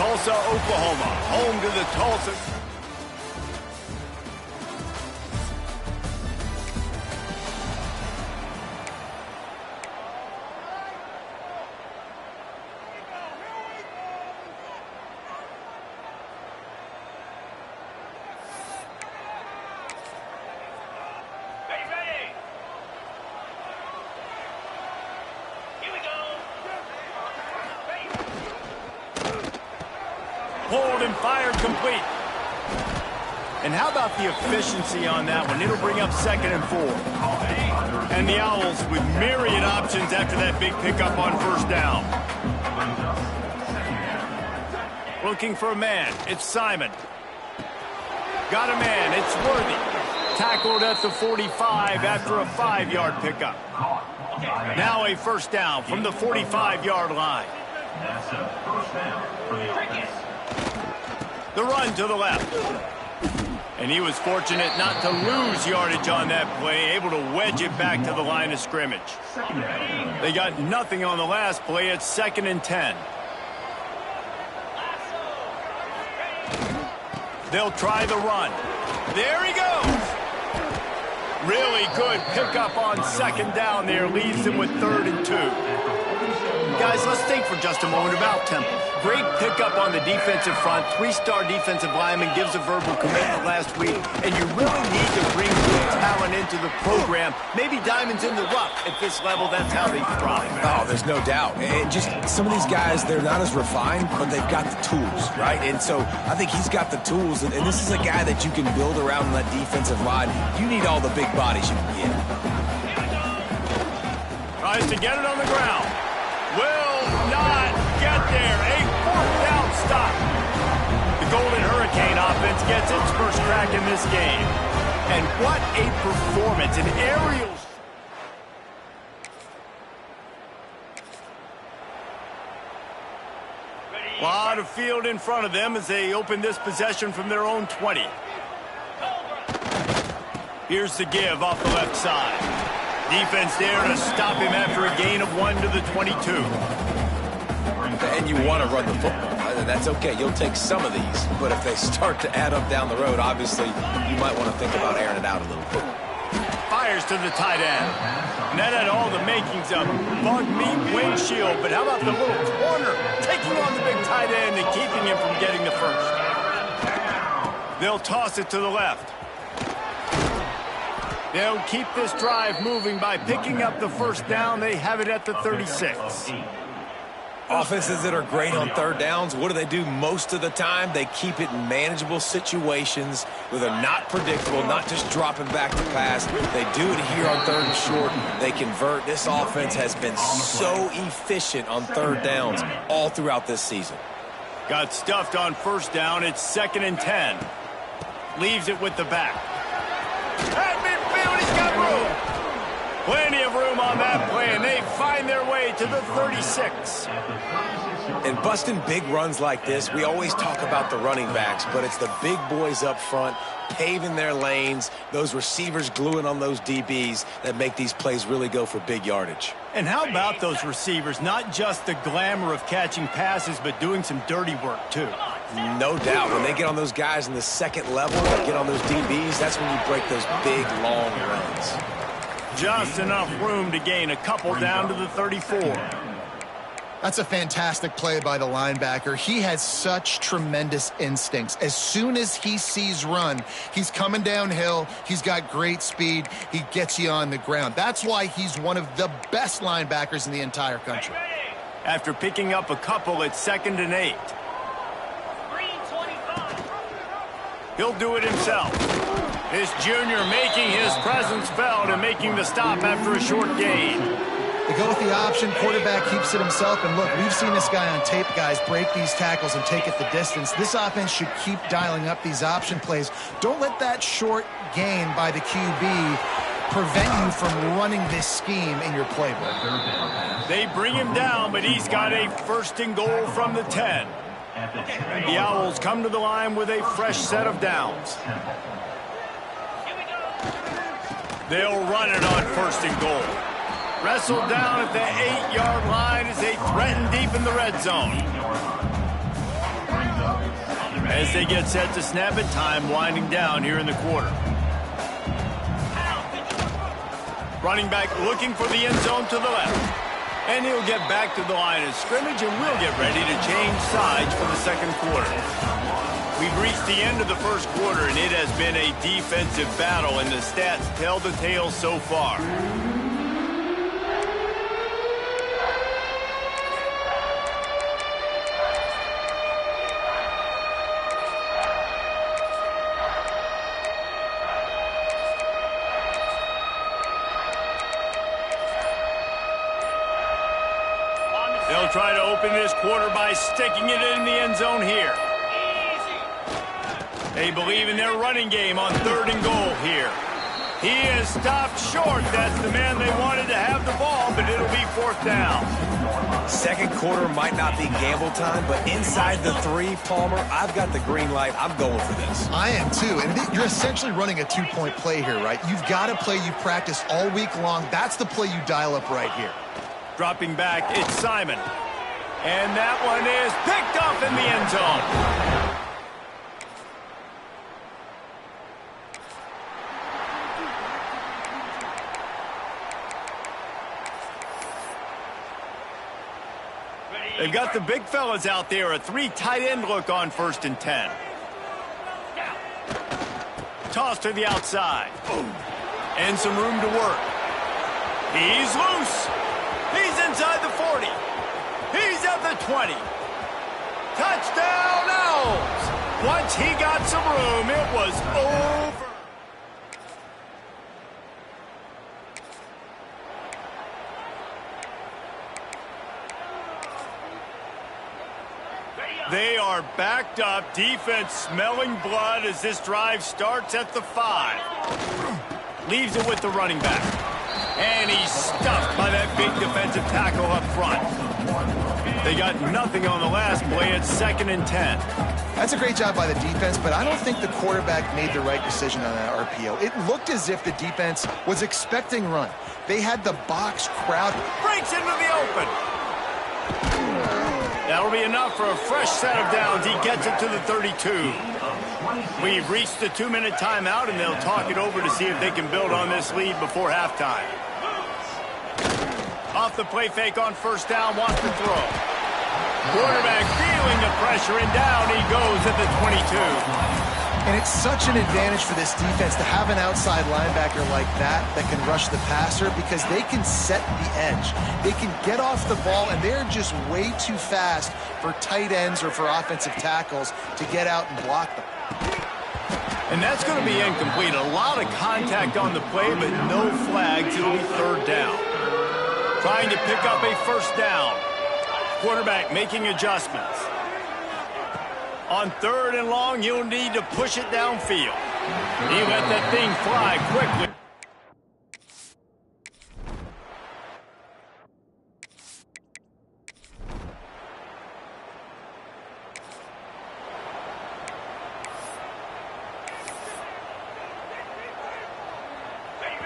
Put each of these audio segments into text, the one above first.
Tulsa, Oklahoma, home to the Tulsa. Pulled and fired complete. And how about the efficiency on that one? It'll bring up 2nd and 4. And the Owls with myriad options after that big pickup on 1st down. Looking for a man. It's Simon. Got a man. It's Worthy. Tackled at the 45 after a 5-yard pickup. Now a 1st down from the 45-yard line. That's a 1st down for the offense. The run to the left. And he was fortunate not to lose yardage on that play, able to wedge it back to the line of scrimmage. They got nothing on the last play. It's 2nd and 10. They'll try the run. There he goes. Really good pickup on 2nd down there. Leaves them with 3rd and 2. Guys, let's think for just a moment about Temple. Great pickup on the defensive front. 3-star defensive lineman gives a verbal commitment last week. And you really need to bring good talent into the program. Maybe diamonds in the rough. At this level, that's how they thrive. Oh, there's no doubt. And just some of these guys, they're not as refined, but they've got the tools, right? And so I think he's got the tools. And this is a guy that you can build around that defensive line. You need all the big bodies you can get. Tries to get it on the ground. Will not get there. A 4th down stop. The Golden Hurricane offense gets its first crack in this game. And what a performance. An aerial. A lot of field in front of them as they open this possession from their own 20. Here's the give off the left side. Defense there to stop him after a gain of 1 to the 22. And you want to run the football. That's okay. You'll take some of these. But if they start to add up down the road, obviously, you might want to think about airing it out a little bit. Fires to the tight end. And that had all the makings of bug meat windshield. But how about the little corner taking on the big tight end and keeping him from getting the first? They'll toss it to the left. They'll keep this drive moving by picking up the 1st down. They have it at the 36. Offenses that are great on 3rd downs, what do they do most of the time? They keep it in manageable situations where they're not predictable, not just dropping back to pass. They do it here on 3rd and short. They convert. This offense has been so efficient on 3rd downs all throughout this season. Got stuffed on 1st down. It's 2nd and 10. Leaves it with the back. At midfield, he's got room. Plenty of room on that play, and they find their way to the 36. And busting big runs like this, we always talk about the running backs, but it's the big boys up front, paving their lanes, those receivers gluing on those DBs that make these plays really go for big yardage. And how about those receivers? Not just the glamour of catching passes, but doing some dirty work, too. No doubt. When they get on those guys in the 2nd level, that get on those DBs, that's when you break those big, long runs. Just enough room to gain a couple down to the 34. That's a fantastic play by the linebacker. He has such tremendous instincts. As soon as he sees run, he's coming downhill. He's got great speed. He gets you on the ground. That's why he's one of the best linebackers in the entire country. After picking up a couple, it's 2nd and 8. He'll do it himself. This junior making his presence felt and making the stop after a short gain. They go with the option. Quarterback keeps it himself. And look, we've seen this guy on tape, guys, break these tackles and take it the distance. This offense should keep dialing up these option plays. Don't let that short gain by the QB prevent you from running this scheme in your playbook. They bring him down, but he's got a 1st and goal from the 10. The Owls come to the line with a fresh set of downs. They'll run it on 1st and goal. Wrestled down at the 8-yard line as they threaten deep in the red zone. As they get set to snap it, time winding down here in the quarter. Running back looking for the end zone to the left. And he'll get back to the line of scrimmage, and we'll get ready to change sides for the second quarter. We've reached the end of the first quarter, and it has been a defensive battle, and the stats tell the tale so far. They'll try to open this quarter by sticking it in the end zone here. They believe in their running game on 3rd and goal here. He is stopped short. That's the man they wanted to have the ball, but it'll be 4th down. Second quarter might not be gamble time, but inside the 3, Palmer, I've got the green light. I'm going for this. I am too, and you're essentially running a 2-point play here, right? You've got a play you practice all week long. That's the play you dial up right here. Dropping back, it's Simon. And that one is picked up in the end zone. They've got the big fellas out there, a 3 tight end look on 1st and 10. Toss to the outside. And some room to work. He's loose. He's inside the 40. He's at the 20. Touchdown, Owls! Once he got some room, it was over. They are backed up. Defense smelling blood as this drive starts at the 5. Leaves it with the running back. And he's stuffed by that big defensive tackle up front. They got nothing on the last play. It's 2nd and 10. That's a great job by the defense, but I don't think the quarterback made the right decision on that RPO. It looked as if the defense was expecting run. They had the box crowd. Breaks into the open. That'll be enough for a fresh set of downs. He gets it to the 32. We've reached the 2-minute timeout, and they'll talk it over to see if they can build on this lead before halftime. Off the play fake on 1st down, wants to throw. Quarterback feeling the pressure, and down he goes at the 22. And it's such an advantage for this defense to have an outside linebacker like that can rush the passer, because they can set the edge. They can get off the ball, and they're just way too fast for tight ends or for offensive tackles to get out and block them. And that's going to be incomplete. A lot of contact on the play, but no flags. It'll be 3rd down. Trying to pick up a 1st down. Quarterback making adjustments. On 3rd and long, you'll need to push it downfield. He let that thing fly quickly.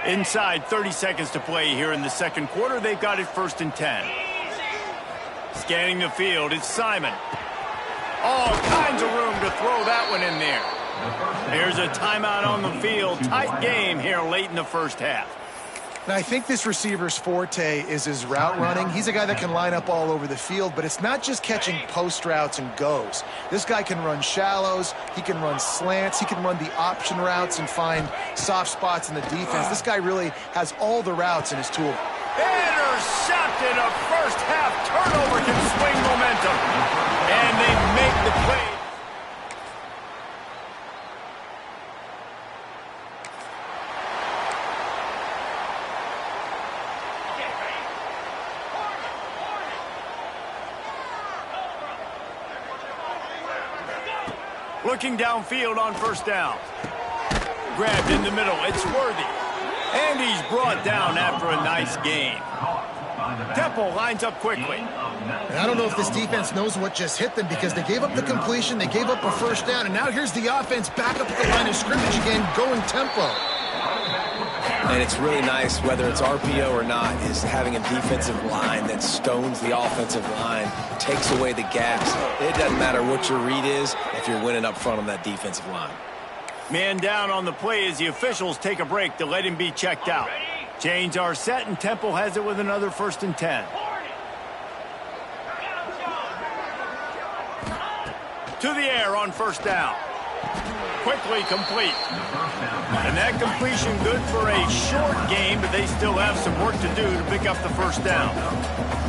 Inside 30 seconds to play here in the second quarter. They've got it 1st and 10. Scanning the field, it's Simon. All kinds of room to throw that one in there. There's a timeout on the field. Tight game here late in the first half. Now, I think this receiver's forte is his route running. He's a guy that can line up all over the field, but it's not just catching post routes and goes. This guy can run shallows, he can run slants, he can run the option routes and find soft spots in the defense. This guy really has all the routes in his tool. Intercepted. A first half turnover can swing momentum. And they make the play. Looking downfield on 1st down. Grabbed in the middle. It's Worthy. And he's brought down after a nice gain. Temple lines up quickly. And I don't know if this defense knows what just hit them, because they gave up the completion, they gave up a 1st down, and now here's the offense back up at the line of scrimmage again, going tempo. And it's really nice, whether it's RPO or not, is having a defensive line that stones the offensive line, takes away the gaps. It doesn't matter what your read is if you're winning up front on that defensive line. Man down on the play as the officials take a break to let him be checked out. Chains are set, and Temple has it with another 1st and 10. To the air on 1st down. Quickly complete. And that completion good for a short game, but they still have some work to do to pick up the 1st down.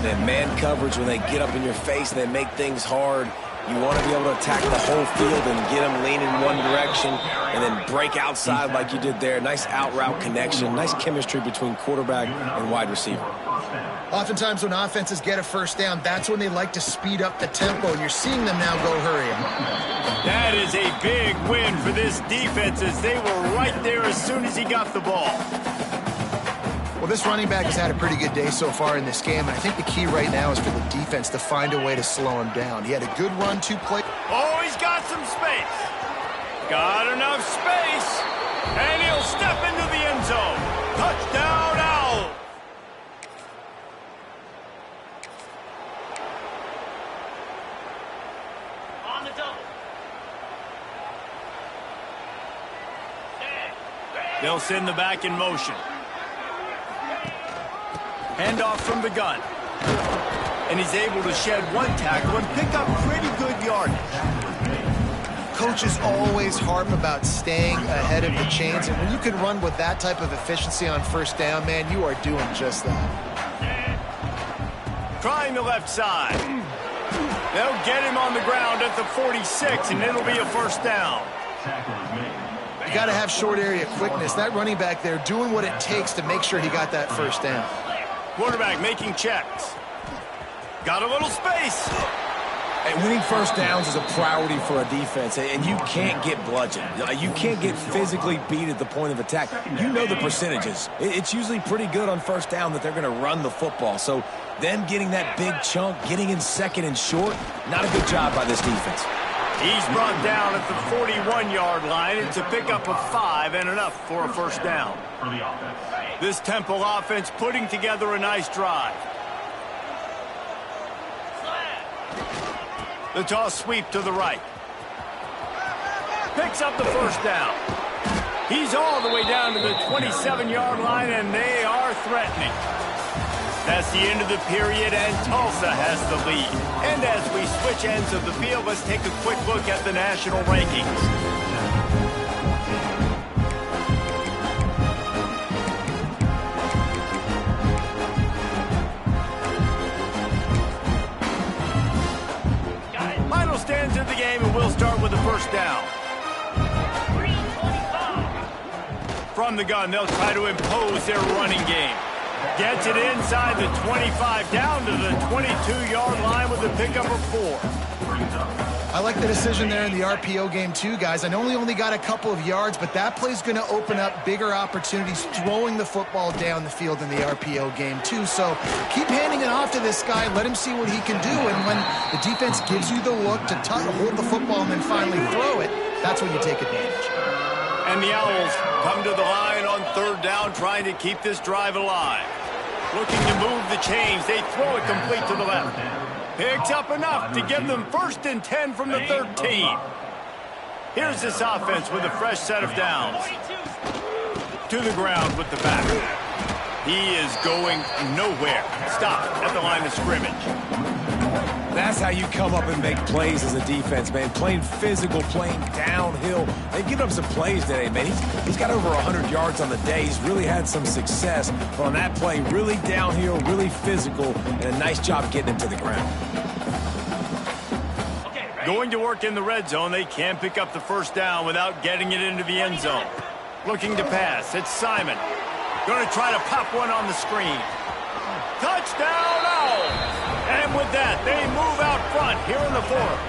Then man coverage, when they get up in your face and they make things hard, you want to be able to attack the whole field and get them leaning one direction and then break outside like you did there. Nice out route connection, nice chemistry between quarterback and wide receiver. Oftentimes when offenses get a 1st down, that's when they like to speed up the tempo, and you're seeing them now go hurry up. That is a big win for this defense as they were right there as soon as he got the ball. Well, this running back has had a pretty good day so far in this game, and I think the key right now is for the defense to find a way to slow him down. He had a good run, 2 plays. Oh, he's got some space. Got enough space. And he'll step into the end zone. Touchdown, Owl. On the double. They'll send the back in motion. Handoff from the gun. And he's able to shed 1 tackle and pick up pretty good yardage. Coaches always harp about staying ahead of the chains, and when you can run with that type of efficiency on 1st down, man, you are doing just that. Trying the left side. They'll get him on the ground at the 46, and it'll be a 1st down. You got to have short area quickness. That running back there doing what it takes to make sure he got that 1st down. Quarterback making checks. Got a little space. And winning 1st downs is a priority for a defense, and you can't get bludgeoned. You can't get physically beat at the point of attack. You know the percentages. It's usually pretty good on 1st down that they're going to run the football. So them getting that big chunk, getting in 2nd and short, not a good job by this defense. He's brought down at the 41-yard line. It's a pickup of 5 and enough for a 1st down. This Temple offense putting together a nice drive. The toss sweep to the right. Picks up the 1st down. He's all the way down to the 27-yard line, and they are threatening. That's the end of the period, and Tulsa has the lead. And as we switch ends of the field, let's take a quick look at the national rankings. Final stands of the game, and we'll start with the 1st down. From the gun, they'll try to impose their running game. Gets it inside the 25, down to the 22-yard line with a pickup of 4. I like the decision there in the RPO game too, guys. I know he only got a couple of yards, but that play's going to open up bigger opportunities throwing the football down the field in the RPO game too. So keep handing it off to this guy. Let him see what he can do. And when the defense gives you the look to hold the football and then finally throw it, that's when you take advantage. And the Owls come to the line on 3rd down, trying to keep this drive alive. Looking to move the chains. They throw it complete to the left. Picks up enough to give them 1st and 10 from the 13. Here's this offense with a fresh set of downs. To the ground with the back. He is going nowhere. Stop at the line of scrimmage. That's how you come up and make plays as a defense, man. Playing physical, playing downhill. They've given up some plays today, man. He's got over 100 yards on the day. He's really had some success. But on that play, really downhill, really physical, and a nice job getting him to the ground. Going to work in the red zone. They can't pick up the 1st down without getting it into the end zone. Looking to pass. It's Simon. Going to try to pop one on the screen. Touchdown, Owls! And with that, they move out front here in the 4th.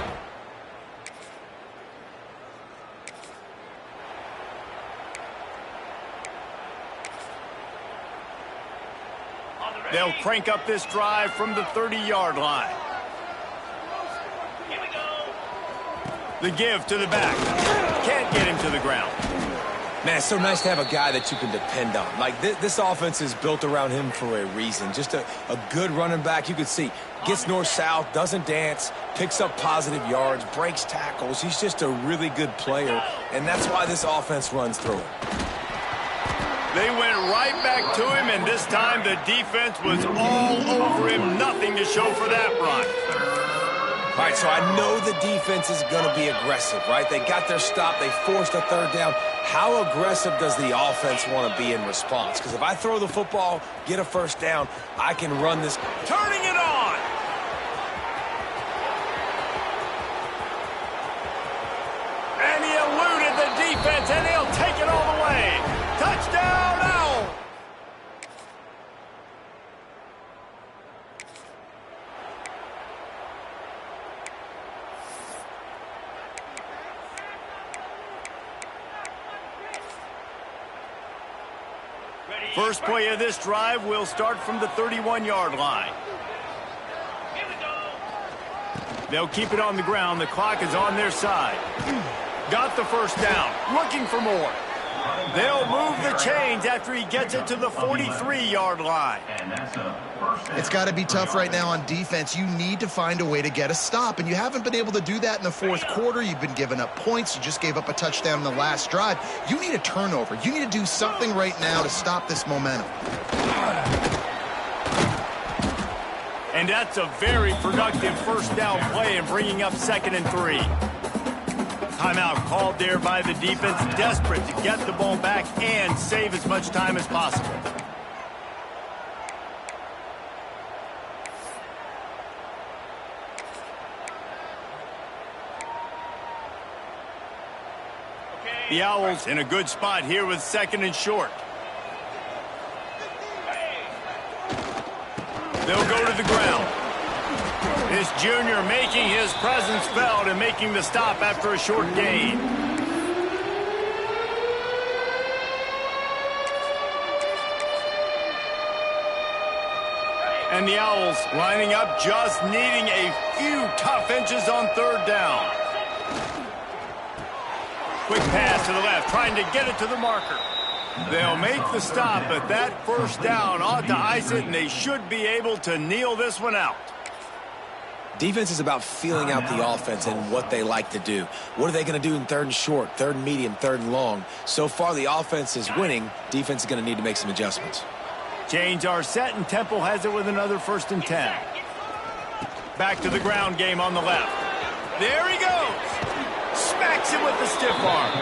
They'll crank up this drive from the 30-yard line. Here we go. The give to the back. Can't get him to the ground. Man, it's so nice to have a guy that you can depend on. Like, this offense is built around him for a reason. Just a good running back. You can see, gets north-south, doesn't dance, picks up positive yards, breaks tackles. He's just a really good player, and that's why this offense runs through him. They went right back to him, and this time the defense was all over him. Nothing to show for that run. All right, so I know the defense is going to be aggressive, right? They got their stop. They forced a third down. How aggressive does the offense want to be in response? Because if I throw the football, get a first down, I can run this. Turning it on. And he eluded the defense, and he'll take it all the way. Touchdown, Owl. First play of this drive will start from the 31-yard line. They'll keep it on the ground. The clock is on their side. Got the first down. Looking for more. They'll move the chains after he gets it to the 43-yard line. It's got to be tough right now on defense. You need to find a way to get a stop, and you haven't been able to do that in the fourth quarter. You've been giving up points. You just gave up a touchdown in the last drive. You need a turnover. You need to do something right now to stop this momentum. And that's a very productive first down play and bringing up 2nd and 3. Timeout called there by the defense, desperate to get the ball back and save as much time as possible. The Owls in a good spot here with 2nd and short. They'll go to the ground. This junior making his presence felt and making the stop after a short gain. And the Owls lining up, just needing a few tough inches on 3rd down. Quick pass to the left, trying to get it to the marker. They'll make the stop, but that first down ought to ice it, and they should be able to kneel this one out. Defense is about feeling out the offense and what they like to do. What are they going to do in 3rd and short, 3rd and medium, 3rd and long? So far, the offense is winning. Defense is going to need to make some adjustments. Chains are set, and Temple has it with another 1st and 10. Back to the ground game on the left. There he goes. Smacks it with the stiff arm.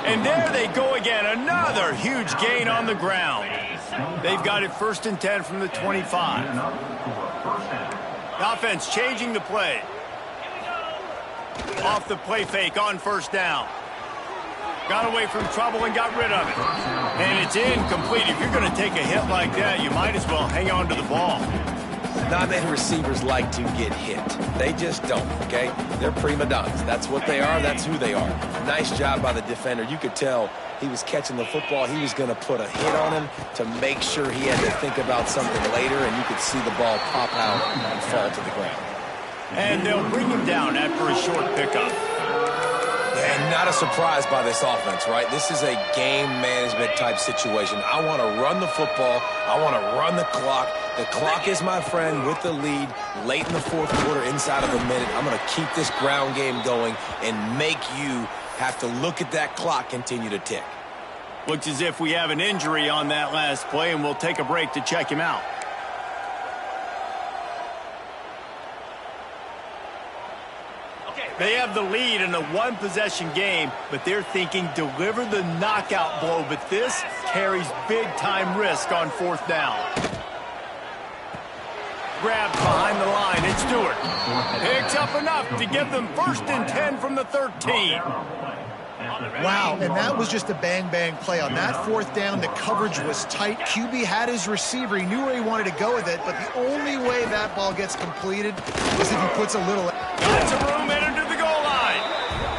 And there they go again. Another huge gain on the ground. They've got it 1st and 10 from the 25. The offense changing the play. Off the play fake on 1st down. Got away from trouble and got rid of it. And it's incomplete. If you're going to take a hit like that, you might as well hang on to the ball. Not many receivers like to get hit. They just don't, okay? They're prima donnas. That's what they are. That's who they are. Nice job by the defender. You could tell he was catching the football. He was going to put a hit on him to make sure he had to think about something later, and you could see the ball pop out and fall to the ground. And they'll bring him down after a short pickup. And not a surprise by this offense, right? This is a game management type situation. I want to run the football. I want to run the clock. The clock is my friend with the lead late in the fourth quarter, inside of a minute. I'm going to keep this ground game going and make you have to look at that clock continue to tick. Looks as if we have an injury on that last play, and we'll take a break to check him out. They have the lead in a one-possession game, but they're thinking deliver the knockout blow, but this carries big-time risk on 4th down. Grabbed behind the line, it's Stewart. Picks up enough to give them 1st and 10 from the 13. Wow, and that was just a bang-bang play. On that 4th down, the coverage was tight. QB had his receiver. He knew where he wanted to go with it, but the only way that ball gets completed is if he puts a little... Got some room, entered to the goal line.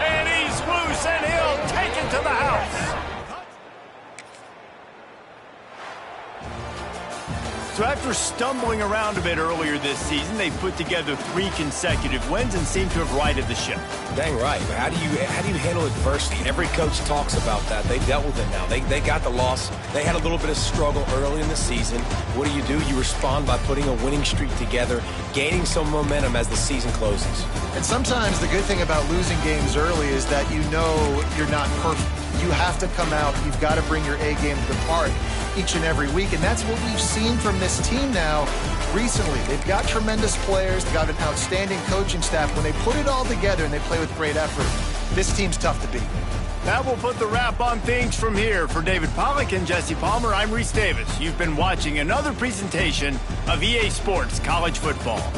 And he's loose, and he'll take it to the house. So after stumbling around a bit earlier this season, they put together 3 consecutive wins and seem to have righted the ship. Dang right. But how do you handle adversity? Every coach talks about that. They dealt with it now. They got the loss. They had a little bit of struggle early in the season. What do? You respond by putting a winning streak together, gaining some momentum as the season closes. And sometimes the good thing about losing games early is that you know you're not perfect. You have to come out. You've got to bring your A game to the park each and every week, and that's what we've seen from this team now recently. They've got tremendous players. They've got an outstanding coaching staff. When they put it all together and they play with great effort, this team's tough to beat. That will put the wrap on things from here. For David Pollack and Jesse Palmer, I'm Reese Davis. You've been watching another presentation of EA Sports College Football.